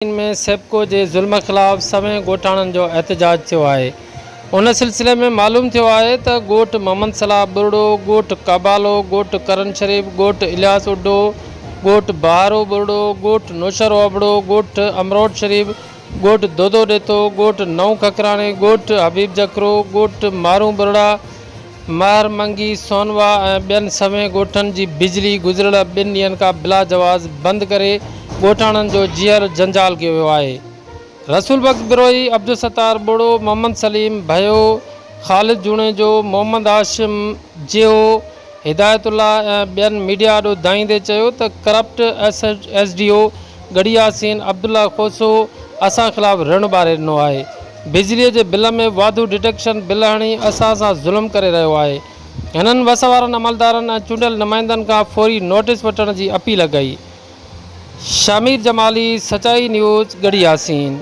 में सेप्को जे ज़ुल्म ख़िलाफ़ सवें ॻोठाणनि जो एहतजाज थियो आहे। उन सिलसिले में मालूम थियो आहे त ॻोठ मोहम्मद सलाह बुरड़ो, ॻोठ काबालो, ॻोठ करण शरीफ़, ॻोठ इलियास उड्डो, ॻोठ बहारो बुरड़ो, ॻोठ नौशर ओबड़ो, ॻोठ अमरोट शरीफ़, ॻोठ दोदो ॾेतो, ॻोठ नऊ खकराणे, ॻोठ हबीब जकरो, ॻोठ मारू बुरड़ा, मार मंगी सोनवा ऐं ॿियनि सवें ॻोठनि जी बिजली गुज़िरियल 2 ॾींहंनि खां बिला जवाज़ बंदि करे ॻोठाणनि जो जीअर जंजाल कयो वियो आहे। रसूल बख्श बिरोही, अब्दुल सत्तार बुड़ो, मोहम्मद सलीम भयो, ख़ालिद जूणेजो, मोहम्मद हाशिम जियो, हिदायतुल्ला ऐं ॿियनि मीडिया ॾो धाईंदे चयो त करप्ट SDO गड़ी यासीन अब्दुल्ला खोसो असां ख़िलाफ़ ऋण ॿारे ॾिनो आहे। बिजलीअ जे बिल में वाधू डिडक्शन बिल हणी असां सां ज़ुल्म करे रहियो आहे। हिननि वस वारनि अमलदारनि ऐं चूंडियल नुमाइंदनि खां फौरी नोटिस वठण जी अपील कई। शामिर जमाली, सचाई न्यूज़, गड़ी यासीन।